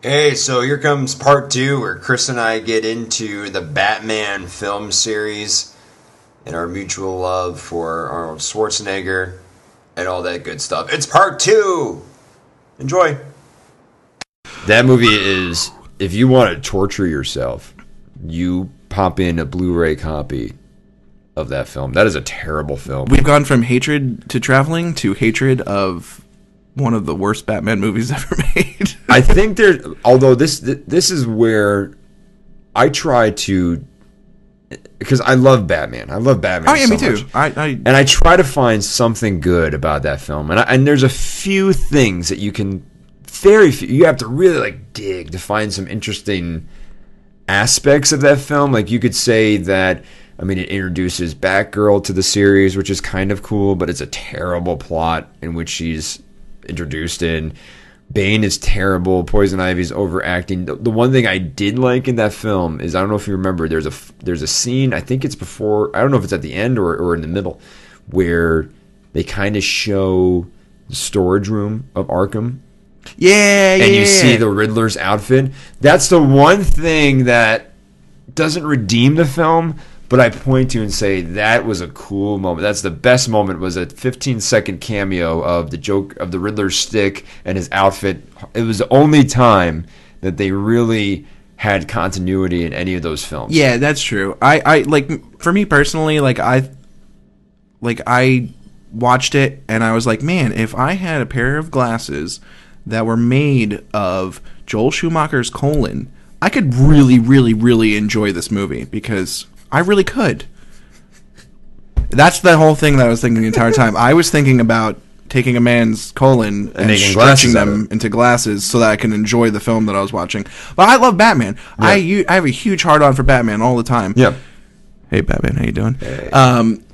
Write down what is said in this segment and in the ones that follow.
Hey, so here comes part 2 where Chris and I get into the Batman film series and our mutual love for Arnold Schwarzenegger and all that good stuff. It's part 2! Enjoy! That movie is, if you want to torture yourself, you pop in a Blu-ray copy of that film. That is a terrible film. We've gone from hatred to traveling to hatred of one of the worst Batman movies ever made. I think there's, although this is where I try to, because I love Batman. I love Batman. Oh yeah, so me too. Much. And I try to find something good about that film. And there's a few things that you can, you have to really like dig to find some interesting aspects of that film. Like you could say that, I mean, it introduces Batgirl to the series, which is kind of cool, but it's a terrible plot in which she's introduced in. Bane is terrible. Poison Ivy's overacting. The one thing I did like in that film is, I don't know if you remember, there's a scene, I think it's before, I don't know if it's at the end or in the middle, where they kind of show the storage room of Arkham. Yeah. And you see the Riddler's outfit. That's the one thing that doesn't redeem the film, but I point to and say that was a cool moment. That's the best moment, was a 15-second cameo of the Riddler's stick and his outfit. It was the only time that they really had continuity in any of those films. Yeah, that's true. I like, for me personally, I watched it and I was like, man, if I had a pair of glasses that were made of Joel Schumacher's colon, I could really, really, really enjoy this movie, because I really could. That's the whole thing that I was thinking the entire time. I was thinking about taking a man's colon and stretching them into glasses so that I can enjoy the film that I was watching. But I love Batman. Yeah. I have a huge hard-on for Batman all the time. Yeah. Hey, Batman, how you doing? Hey.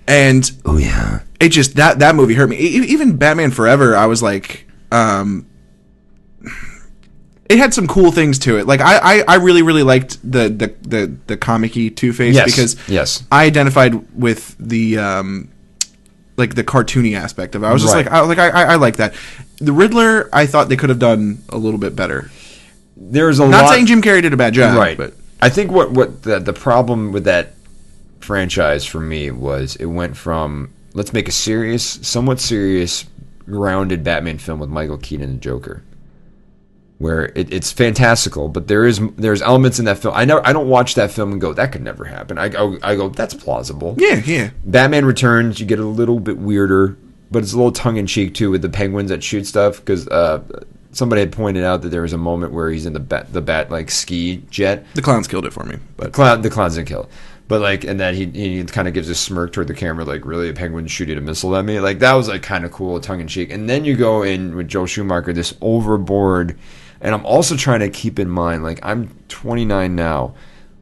And oh yeah, it just, that movie hurt me. Even Batman Forever, I was like, it had some cool things to it. Like I really, really liked the comic-y Two-Face, because I identified with the like the cartoony aspect of it. I was just like I like that. The Riddler, I thought they could have done a little bit better. There's a not saying Jim Carrey did a bad job, right? But I think what the problem with that franchise for me was, it went from, let's make a somewhat serious, grounded Batman film with Michael Keaton and Joker, where it's fantastical, but there's elements in that film. I don't watch that film and go, that could never happen. I go, that's plausible. Yeah. Batman Returns, you get a little bit weirder, but it's a little tongue in cheek too, with the penguins that shoot stuff, because somebody had pointed out that there was a moment where he's in the bat like ski jet. The clowns killed it for me, but the clowns didn't kill it. But like, and then he kind of gives a smirk toward the camera, like, really, a penguin shooting a missile at me? Like, that was like kind of cool, tongue in cheek. And then you go in with Joel Schumacher, this overboard. And I'm also trying to keep in mind, like, I'm 29 now.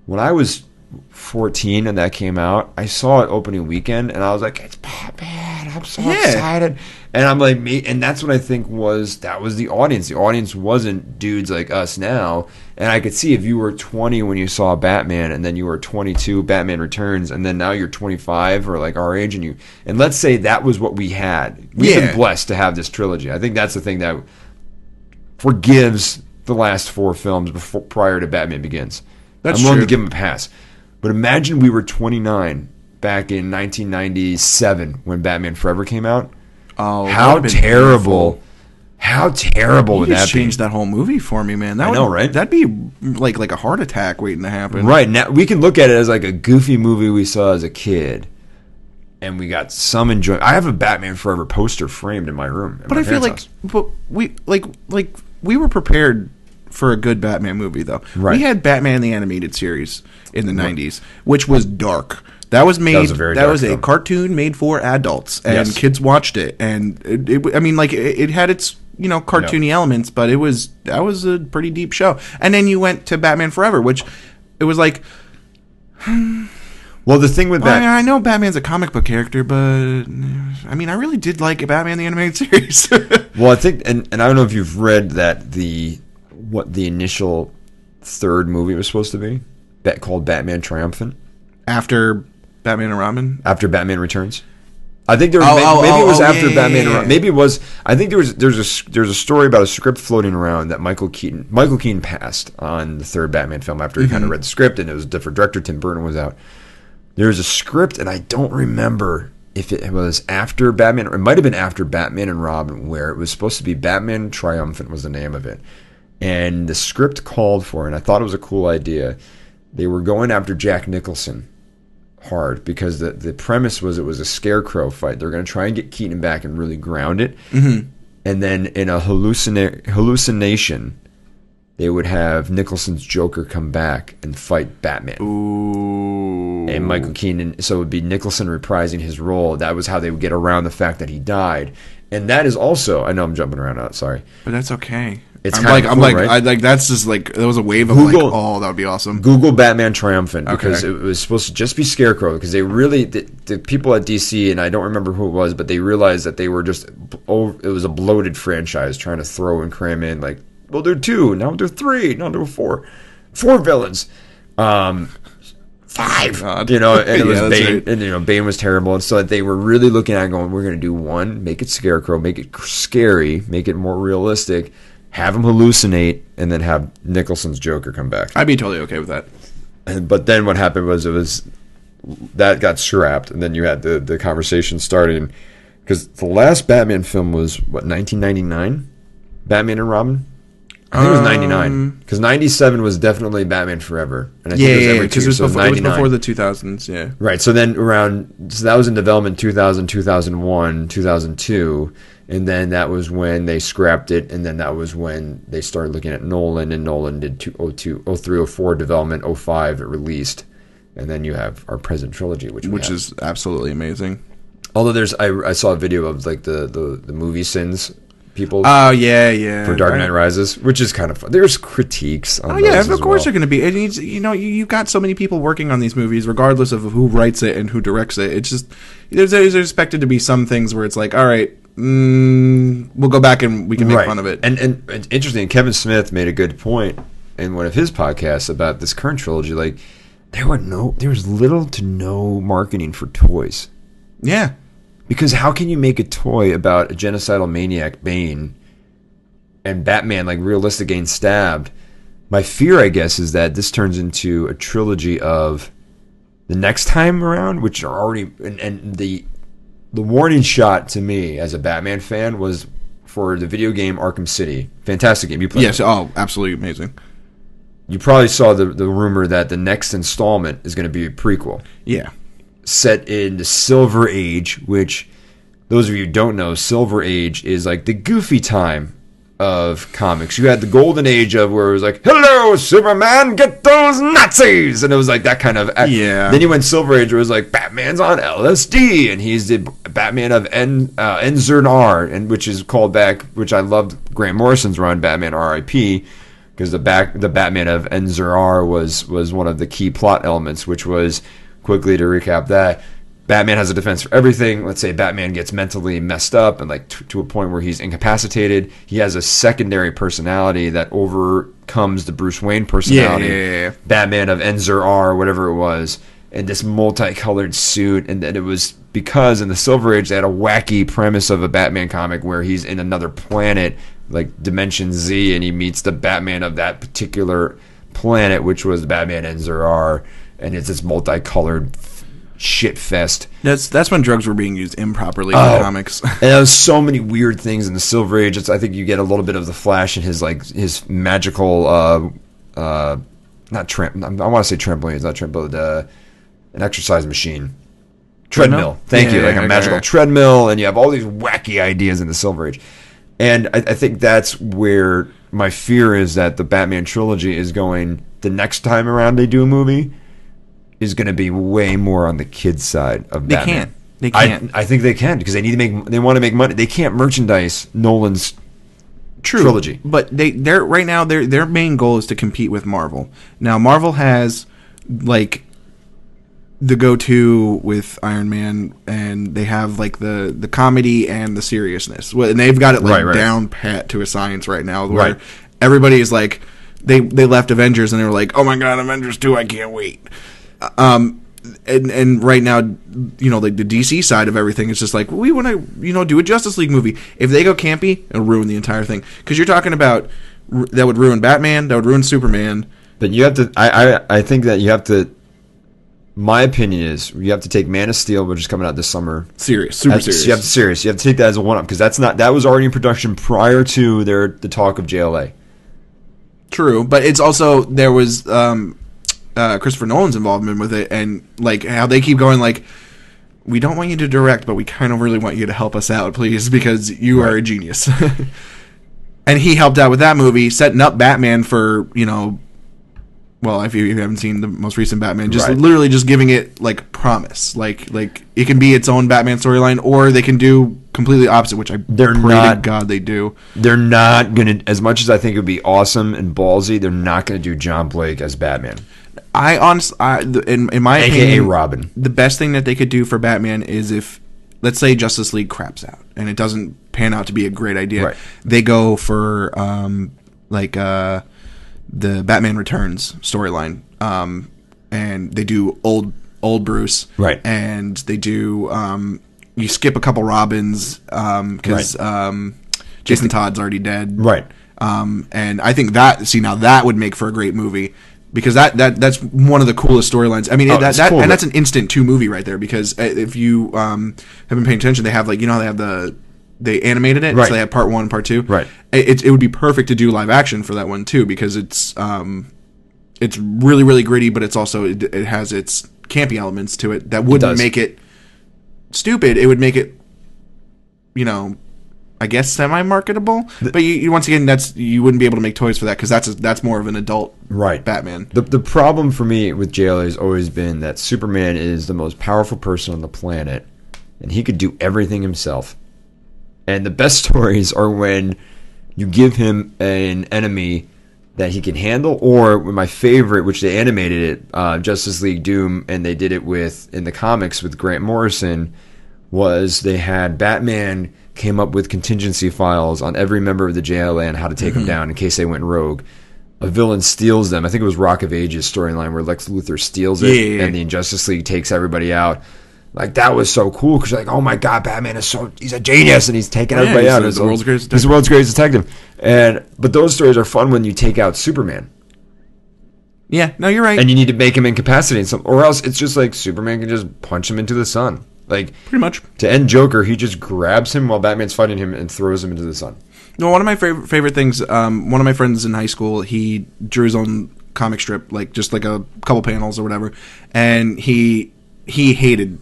When I was 14 and that came out, I saw it opening weekend, and I was like, it's Batman, I'm so excited. And I'm like, and that's what I think that was the audience. The audience wasn't dudes like us now. And I could see, if you were 20 when you saw Batman, and then you were 22, Batman Returns, and then now you're 25, or like our age, and let's say that was what we had. We've been blessed to have this trilogy. I think that's the thing that forgives the last 4 films prior to Batman Begins. I'm willing to give them a pass. But imagine we were 29 back in 1997 when Batman Forever came out. Oh, how terrible! How terrible would that be? Changed that whole movie for me, man. I know, right? That'd be like a heart attack waiting to happen. Right, now we can look at it as like a goofy movie we saw as a kid, and we got some enjoyment. I have a Batman Forever poster framed in my room. But I feel like, we were prepared for a good Batman movie, though. Right. We had Batman the Animated Series in the 90s, which was dark. That was a cartoon made for adults, and kids watched it, and it had its cartoony elements, but that was a pretty deep show. And then you went to Batman Forever, which it was like, well, the thing with that, I know Batman's a comic book character, but I mean, I really did like Batman the Animated Series. Well, I think, and I don't know if you've read that what the initial third movie was supposed to be, called Batman Triumphant, after Batman and Robin, after Batman Returns. I think maybe it was after yeah, Batman. yeah. Maybe it was. I think there's a story about a script floating around that Michael Keaton passed on the third Batman film after he kind of read the script, and it was a different director. Tim Burton was out. There's a script, and I don't remember if it was after Batman, or it might have been after Batman and Robin, where it was supposed to be Batman Triumphant was the name of it. And the script called for, and I thought it was a cool idea, they were going after Jack Nicholson hard, because the premise was it was a scarecrow fight. They're going to try and get Keaton back and really ground it. Mm-hmm. And then in a hallucination, they would have Nicholson's Joker come back and fight Batman. Ooh. And Michael Keaton, so it would be Nicholson reprising his role. That was how they would get around the fact that he died. And that is also, I know I'm jumping around, sorry. But that's okay. It's kind of cool, right? That's just like, there was a wave of that would be awesome. Google Batman Triumphant, because it was supposed to just be Scarecrow, because they really, the people at DC, and I don't remember who it was, but they realized that they were just, it was a bloated franchise trying to throw and cram in, like, well, there are 2, now there are 3, now there are 4. 4 villains. 5. God. You know, and it was Bane, right. and Bane was terrible, and so they were really looking at it going, we're going to do 1, make it Scarecrow, make it scary, make it more realistic, have him hallucinate, and then have Nicholson's Joker come back. I'd be totally okay with that. But then what happened was that got scrapped, and then you had the conversation starting, because the last Batman film was, 1999? Batman and Robin? I think it was 99, because 97 was definitely Batman Forever. And I think it was because it was before the 2000s, yeah. Right, so then so that was in development 2000, 2001, 2002, and then that was when they scrapped it, and then that was when they started looking at Nolan, and Nolan did 03, 04 development, 05 it released, and then you have our present trilogy, which is absolutely amazing. Although I saw a video of like the movie sins people. Oh yeah. For Dark Knight Rises, which is kind of fun. There's critiques on those of course well. they're going to be. It needs, you've got so many people working on these movies, regardless of who writes it and who directs it. It's just there's expected to be some things where it's like, all right, we'll go back and we can make fun of it. And interesting, Kevin Smith made a good point in one of his podcasts about this current trilogy. Like there was little to no marketing for toys. Yeah. Because how can you make a toy about a genocidal maniac, Bane, and Batman, like, realistic getting stabbed? My fear, I guess, is that this turns into a trilogy of the next time around, which are already... And the warning shot to me, as a Batman fan, was for the video game Arkham City. Fantastic game. You played it. Absolutely amazing. You probably saw the rumor that the next installment is going to be a prequel. Yeah. Set in the Silver Age, which, those of you who don't know, Silver Age is like the goofy time of comics. You had the golden age of where it was like, hello, Superman, get those Nazis! And it was like that kind of... Yeah. Then you went Silver Age where it was like, Batman's on LSD, and he's the Batman of N-Zern-R, and which is called back, which I loved Grant Morrison's run, Batman R.I.P., because the Batman of N-Zern-R was one of the key plot elements, which was... Quickly to recap that, Batman has a defense for everything. Let's say Batman gets mentally messed up and like to a point where he's incapacitated. He has a secondary personality that overcomes the Bruce Wayne personality. Yeah. Batman of N-Zern-R, whatever it was, and this multicolored suit. And then it was because in the Silver Age they had a wacky premise of a Batman comic where he's in another planet, like Dimension Z, and he meets the Batman of that particular planet, which was Batman N-Zern-R. And it's this multicolored shit fest. That's when drugs were being used improperly in comics. And there was so many weird things in the Silver Age. I think you get a little bit of the Flash and his magical I want to say trampoline. It's not trampoline. An exercise machine. Treadmill. Thank you. Like a magical treadmill, and you have all these wacky ideas in the Silver Age. And I think that's where my fear is that the Batman trilogy is going. The next time around they do a movie is going to be way more on the kids' side of Batman. They can't. I think they can because they want to make money. They can't merchandise Nolan's trilogy. But they're right now their main goal is to compete with Marvel. Now Marvel has like the go-to with Iron Man, and they have like the comedy and the seriousness. And they've got it like down pat to a science right now where everybody is like they left Avengers and they were like, "Oh my god, Avengers 2, I can't wait." and right now, like the DC side of everything is just like, we want to, do a Justice League movie. If they go campy, it'll ruin the entire thing. Because you're talking about that would ruin Batman, that would ruin Superman. But you have to. I think that you have to. My opinion is you have to take Man of Steel, which is coming out this summer. Serious. You have to take that as a one-up because that was already in production prior to the talk of JLA. True, but it's also there was Christopher Nolan's involvement with it, and like how they keep going like, we don't want you to direct, but we kind of really want you to help us out, please, because you are a genius. And he helped out with that movie, setting up Batman for well, if you haven't seen the most recent Batman, just literally just giving it like promise, like it can be its own Batman storyline, or they can do completely opposite, which I pray to God they do. They're not gonna, as much as I think it would be awesome and ballsy, they're not gonna do John Blake as Batman. I honestly, in my AKA opinion, Robin. The best thing that they could do for Batman is if, let's say, Justice League craps out and it doesn't pan out to be a great idea, they go for the Batman Returns storyline, and they do old Bruce, and they do you skip a couple Robins because Jason Todd's already dead, and I think that would make for a great movie. Because that's one of the coolest storylines. I mean, cool, and that's an instant 2 movie right there. Because if you have been paying attention, they have they animated it, so they have part 1, part 2. Right. It would be perfect to do live action for that one too, because it's really really gritty, but it's also it has its campy elements to it that wouldn't make it stupid. It would make it, I guess semi-marketable, but you once again you wouldn't be able to make toys for that because that's more of an adult Batman. The problem for me with JLA has always been that Superman is the most powerful person on the planet, and he could do everything himself. And the best stories are when you give him an enemy that he can handle, or my favorite, which they animated it, Justice League Doom, and they did it in the comics with Grant Morrison, was they had Batman came up with contingency files on every member of the JLA and how to take them down in case they went rogue. A villain steals them. I think it was Rock of Ages storyline where Lex Luthor steals it, and the Injustice League takes everybody out. Like, that was so cool because you're like, oh my God, Batman he's a genius, and he's taking everybody out. He's the world's greatest detective. He's the world's greatest detective. But those stories are fun when you take out Superman. Yeah, no, you're right. And you need to make him incapacitated, or else it's just like Superman can just punch him into the sun. Like, pretty much. To end Joker, he just grabs him while Batman's fighting him and throws him into the sun. No, one of my favorite things, one of my friends in high school, he drew his own comic strip, just like a couple panels or whatever, and he hated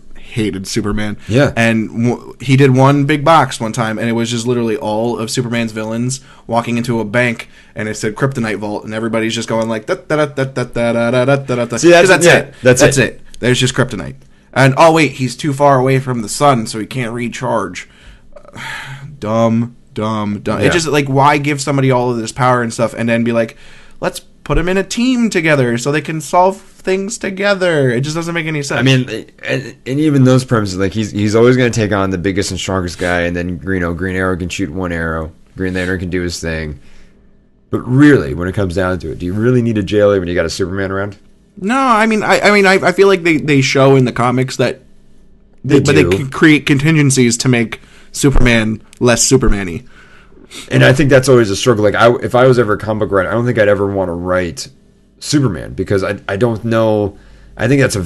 Superman. Yeah. And he did one big box one time, and it was just literally all of Superman's villains walking into a bank, and it said Kryptonite Vault, and everybody's just going like, da-da-da-da-da-da-da-da-da-da. See, that's it. That's it. There's just Kryptonite. And, oh, wait, he's too far away from the sun, so he can't recharge. Dumb. Yeah. It's just, like, why give somebody all of this power and stuff and then be like, let's put them in a team together so they can solve things together? It just doesn't make any sense. I mean, and even those premises, like, he's always going to take on the biggest and strongest guy, and then, Green Arrow can shoot one arrow. Green Lantern can do his thing. But really, when it comes down to it, do you really need a JLA when you got a Superman around? No, I mean, I feel like they show in the comics that they can create contingencies to make Superman less Superman-y. And I think that's always a struggle. Like, if I was ever a comic book writer, I don't think I'd ever want to write Superman because I don't know. I think that's I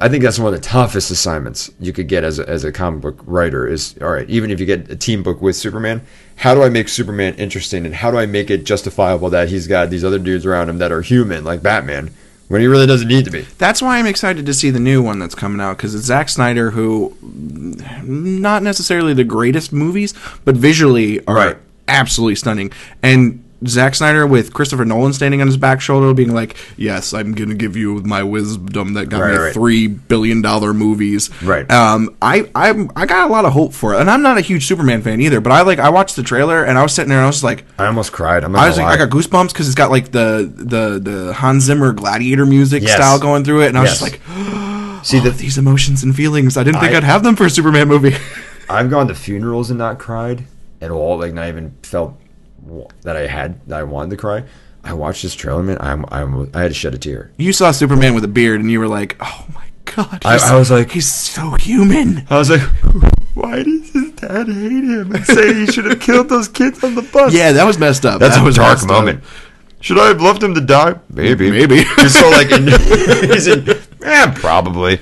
think that's one of the toughest assignments you could get as a comic book writer is, all right, even if you get a team book with Superman, how do I make Superman interesting and how do I make it justifiable that he's got these other dudes around him that are human, like Batman, when he really doesn't need to be? That's why I'm excited to see the new one that's coming out, because it's Zack Snyder, who, not necessarily the greatest movies, but visually are absolutely stunning. And Zack Snyder with Christopher Nolan standing on his back shoulder being like, yes, I'm going to give you my wisdom that got me $3 billion movies. Right. I got a lot of hope for it. And I'm not a huge Superman fan either, but I watched the trailer and I was sitting there and I was like... I almost cried. I got goosebumps because it's got like the Hans Zimmer Gladiator music style going through it. And I was just like, see, these emotions and feelings. I didn't think I'd have them for a Superman movie. I've gone to funerals and not cried at all. Like, not even felt... that I wanted to cry. I watched this trailer, man. I had to shed a tear. You saw Superman with a beard, and you were like, "Oh my God, I was like, he's so human. I was like, why does his dad hate him and say he should have killed those kids on the bus? Yeah, that was messed up. That's that a was dark messed moment. Up. Should I have left him to die? Maybe. He's so like, probably.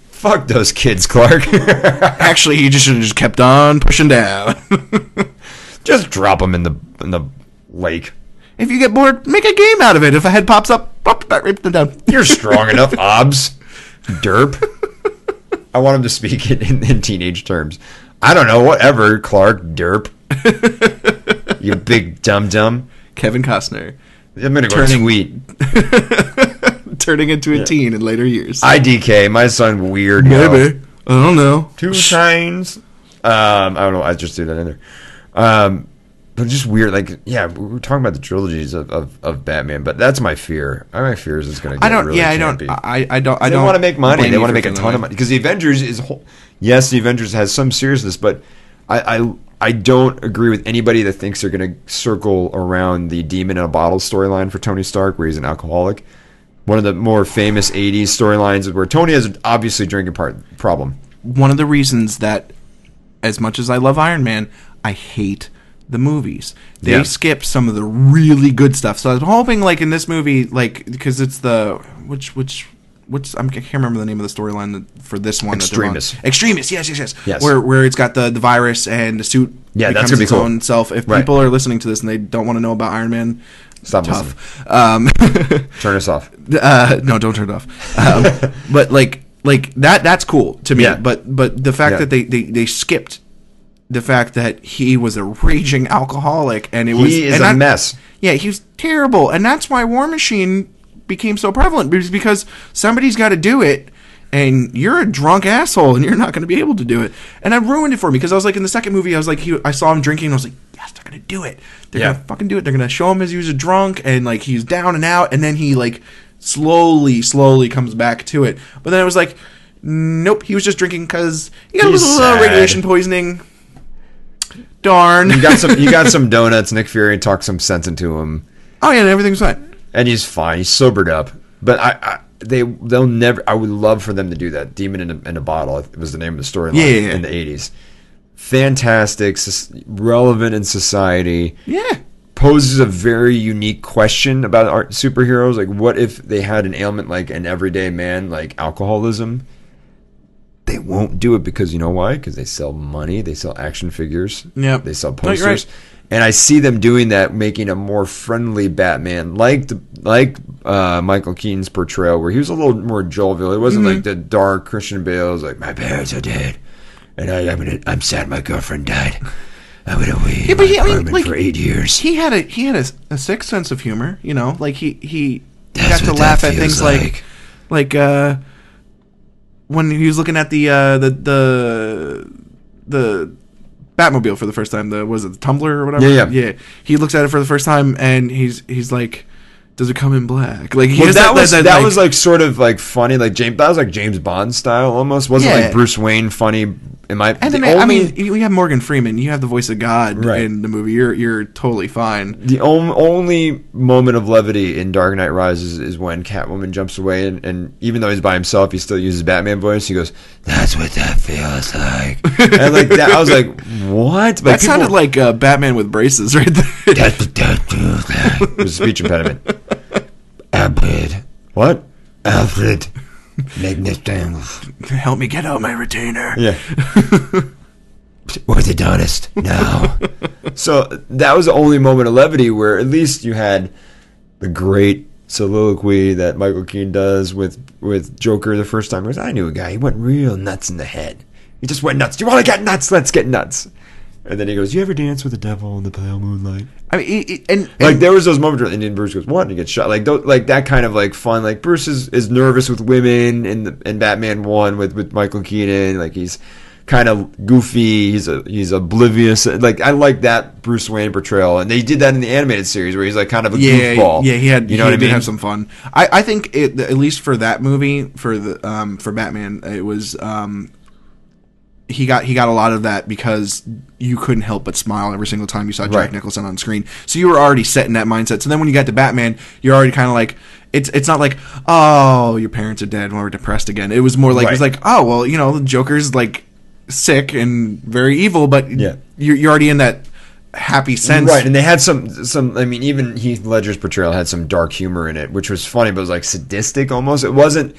Fuck those kids, Clark. Actually, he just should have just kept on pushing down. Just drop him in the lake. If you get bored, make a game out of it. If a head pops up, pop back, rip them down. You're strong enough, Obs. Derp. I want him to speak in teenage terms. I don't know, whatever, Clark, derp. You big dum-dum. Kevin Costner. I'm going to go tweet. Turning into a teen in later years. IDK, my son, weird. Maybe. I don't know. 2 times. I don't know. I just threw that in there. But just weird. Like, yeah, we were talking about the trilogies of Batman, but that's my fear. My fear is it's going to get really campy. I don't want to make money. They want to make a ton of money. Because the Avengers yes, the Avengers has some seriousness, but I don't agree with anybody that thinks they're going to circle around the demon in a bottle storyline for Tony Stark, where he's an alcoholic. One of the more famous 80s storylines where Tony has an obviously drinking problem. One of the reasons that, as much as I love Iron Man, I hate the movies. They skip some of the really good stuff. So I was hoping, like, in this movie, like, because it's the which I can't remember the name of the storyline for this one. Extremis, yes. Where it's got the virus and the suit becomes its own self. If people are listening to this and they don't want to know about Iron Man, stop tough. Turn us off. No, don't turn it off. But like that's cool to me. Yeah. But the fact that they skipped the fact that he was a raging alcoholic and he is a mess. Yeah, he was terrible, and that's why War Machine became so prevalent, because somebody's got to do it, and you're a drunk asshole, and you're not going to be able to do it. And I ruined it for me, because I was like, in the second movie, I was like, I saw him drinking, and I was like, yes, they're going to do it. They're going to fucking do it. They're going to show him as he was a drunk, and like he's down and out, and then he like slowly comes back to it. But then I was like, nope, he was just drinking because he got a little radiation poisoning. Darn. You got some donuts. Nick Fury talked some sense into him. Oh yeah, and everything's fine. And he's fine. He's sobered up. But they'll never. I would love for them to do that. Demon in a Bottle. It was the name of the storyline in the 80s. Fantastic, relevant in society. Yeah. Poses a very unique question about art superheroes. Like, what if they had an ailment like an everyday man, like alcoholism? They won't do it because you know why? Because they sell money. They sell action figures. Yep. They sell posters. And I see them doing that, making a more friendly Batman, like Michael Keaton's portrayal, where he was a little more jovial. It wasn't like the dark Christian Bale. It was like, my parents are dead, and I'm sad my girlfriend died. I'm gonna wait for 8 years. He had a sixth sense of humor, you know, like he got to laugh at things like when he was looking at the Batmobile for the first time, was it the Tumbler or whatever? Yeah. He looks at it for the first time and he's like, does it come in black? Like that was like sort of like funny, like that was like James Bond style almost. Wasn't like Bruce Wayne funny. You have Morgan Freeman. You have the voice of God in the movie. You're totally fine. The only moment of levity in Dark Knight Rises is when Catwoman jumps away, and even though he's by himself, he still uses Batman voice. He goes, "That's what that feels like." And like that, I was like, "What?" That sounded like Batman with braces, right there. That's what that feels like. It was a speech impediment. Alfred. What? Alfred. Make this thing. Help me get out my retainer. Yeah. Orthodontist. No. So that was the only moment of levity where at least you had the great soliloquy that Michael Keaton does with Joker the first time. I knew a guy. He went real nuts in the head. He just went nuts. Do you want to get nuts? Let's get nuts. And then he goes, "You ever dance with the devil in the pale moonlight?" I mean, and like there was those moments where, and then Bruce goes, "What?" And he gets shot. Like that kind of like fun. Like Bruce is nervous with women in Batman 1 with Michael Keaton. Like he's kind of goofy. He's oblivious. Like I like that Bruce Wayne portrayal, and they did that in the animated series where he's like kind of a goofball. Yeah, he had. You know what I mean? Have some fun. I think at least for that movie for Batman, it was. he got a lot of that because you couldn't help but smile every single time you saw Jack Nicholson on screen. So you were already set in that mindset. So then when you got to Batman, you're already kind of like, it's not like, oh, your parents are dead, well, we're depressed again. It was more like, it was like, oh, well, you know, the Joker's like sick and very evil, but you're already in that happy sense. Right, and they had some I mean, even Heath Ledger's portrayal had some dark humor in it, which was funny, but it was like sadistic almost. It wasn't,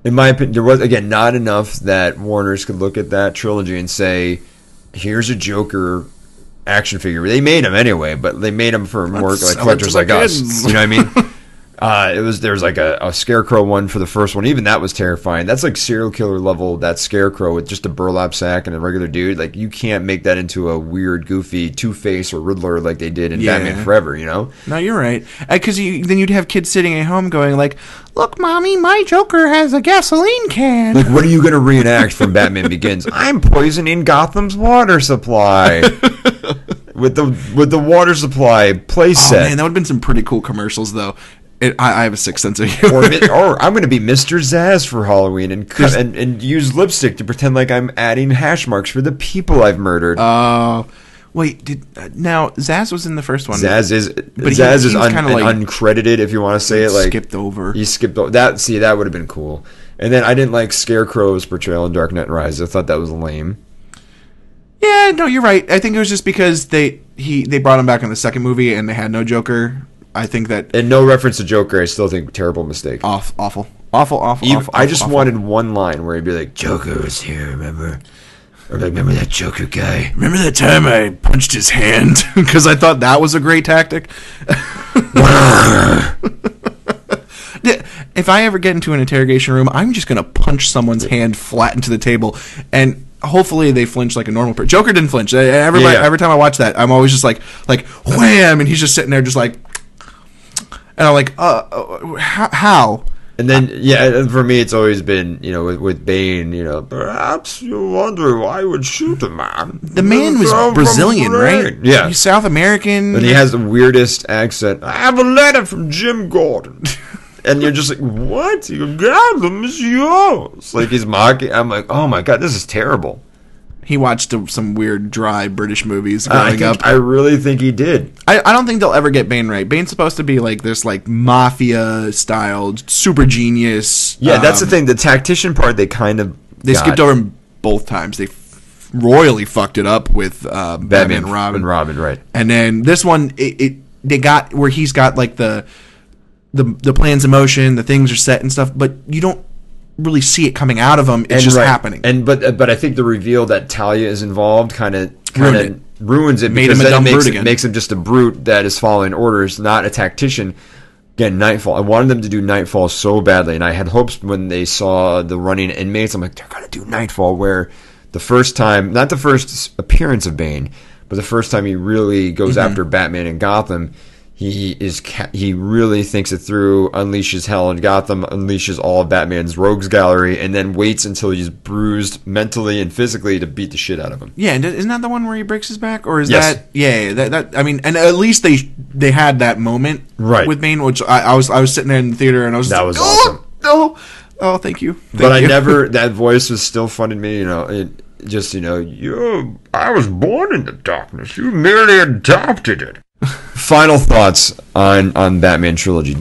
in my opinion, there was, again, not enough that Warner's could look at that trilogy and say, here's a Joker action figure. They made him anyway, but they made him for more like collectors like us. You know what I mean? There was like a Scarecrow one for the first one. Even that was terrifying. That's like serial killer level. That Scarecrow with just a burlap sack and a regular dude. Like, you can't make that into a weird, goofy Two-Face or Riddler like they did in Batman Forever. You know? No, you're right. Because then you'd have kids sitting at home going like, "Look, mommy, my Joker has a gasoline can." Like, what are you going to reenact from Batman Begins? I'm poisoning Gotham's water supply. with the water supply playset. Oh man, that would have been some pretty cool commercials though. I have a sixth sense of humor. Or I'm going to be Mr. Zaz for Halloween and use lipstick to pretend like I'm adding hash marks for the people I've murdered. Wait, now Zaz was in the first one. Zaz is uncredited, if you want to say it. Like, skipped over. He skipped over. That would have been cool. And then I didn't like Scarecrow's portrayal in Dark Knight Rises. I thought that was lame. Yeah, no, you're right. I think it was just because they brought him back in the second movie and they had no Joker. I think that... And no reference to Joker, I still think terrible mistake. Awful. I just wanted one line where he'd be like, Joker was here, remember? Or like, remember that Joker guy? Remember that time I punched his hand? Because I thought that was a great tactic. If I ever get into an interrogation room, I'm just going to punch someone's hand flat into the table. And... hopefully they flinch like a normal person. Joker didn't flinch. Every time I watch that, I'm always just like wham, and he's just sitting there just like, and I'm like, how? And then, for me, it's always been, with Bane, perhaps you wonder why I would shoot a man. The man was Brazilian, right? Yeah. He's South American. And he has the weirdest accent. I have a letter from Jim Gordon. And you're just like, what? You got them, it's yours. Like, he's mocking. I'm like, oh my God, this is terrible. He watched some weird, dry British movies growing up. I really think he did. I don't think they'll ever get Bane right. Bane's supposed to be like this, like, mafia-style, super genius. Yeah, that's the thing. The tactician part, they kind of skipped over him both times. They royally fucked it up with Batman and Robin. Right. And then this one, they got where he's got, like, the plan's in motion, the things are set and stuff, but you don't really see it coming out of him. It's just happening. And but I think the reveal that Talia is involved kind of ruins it. Made him a dumb brute again. Makes him just a brute that is following orders, not a tactician. Again, Nightfall. I wanted them to do Nightfall so badly, and I had hopes when they saw the running inmates. I'm like, they're gonna do Nightfall, where the first time, not the first appearance of Bane, but the first time he really goes after Batman in Gotham. He really thinks it through, unleashes hell in Gotham, unleashes all of Batman's rogues gallery, and then waits until he's bruised mentally and physically to beat the shit out of him. Yeah, and isn't that the one where he breaks his back, or is that? Yeah, that. I mean, and at least they had that moment with Bane, which I was sitting there in the theater and I was that was awesome. Oh, thank you. That voice was still fun to me. I was born in the darkness. You merely adopted it. Final thoughts on Batman trilogy.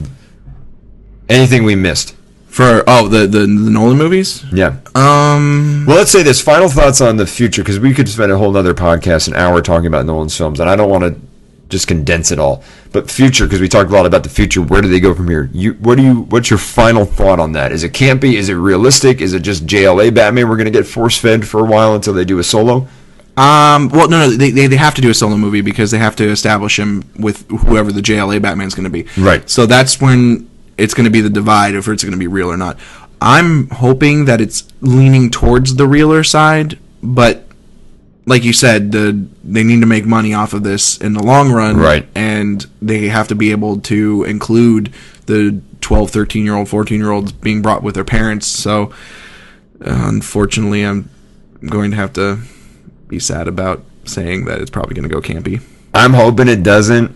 Anything we missed for the Nolan movies? Yeah. Well, let's say this. Final thoughts on the future, because we could spend a whole other podcast, an hour, talking about Nolan's films, and I don't want to just condense it all. But future, because we talked a lot about the future. Where do they go from here? What's your final thought on that? Is it campy? Is it realistic? Is it just JLA Batman? We're going to get force fed for a while until they do a solo. Well, no, they have to do a solo movie because they have to establish him with whoever the JLA Batman's going to be. Right. So that's when it's going to be the divide if it's going to be real or not. I'm hoping that it's leaning towards the realer side, but like you said, they need to make money off of this in the long run. Right. And they have to be able to include the 12, 13-year-old, 14-year-olds being brought with their parents. So, unfortunately, I'm going to have to be sad about saying that it's probably going to go campy. I'm hoping it doesn't.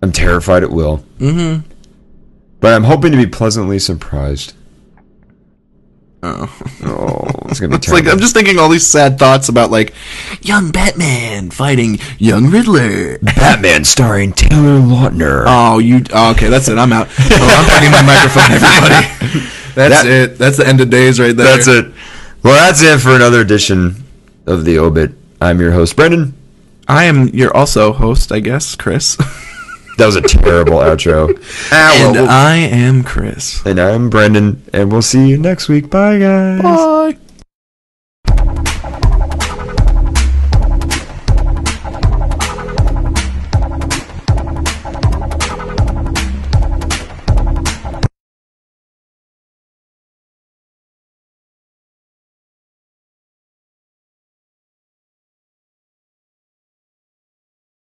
I'm terrified it will. Mm-hmm. But I'm hoping to be pleasantly surprised. Oh. It's gonna be It's like terrible. I'm just thinking all these sad thoughts about like young Batman fighting young Riddler. Batman starring Taylor Lautner. Okay, that's it. I'm out. I'm talking my microphone, everybody. That's it. That's the end of days right there. That's it. Well, that's it for another edition of the Obit. I'm your host, Brendan. I am your also host, I guess, Chris. That was a terrible outro. And I am Chris. And I'm Brendan, and we'll see you next week. Bye, guys. Bye.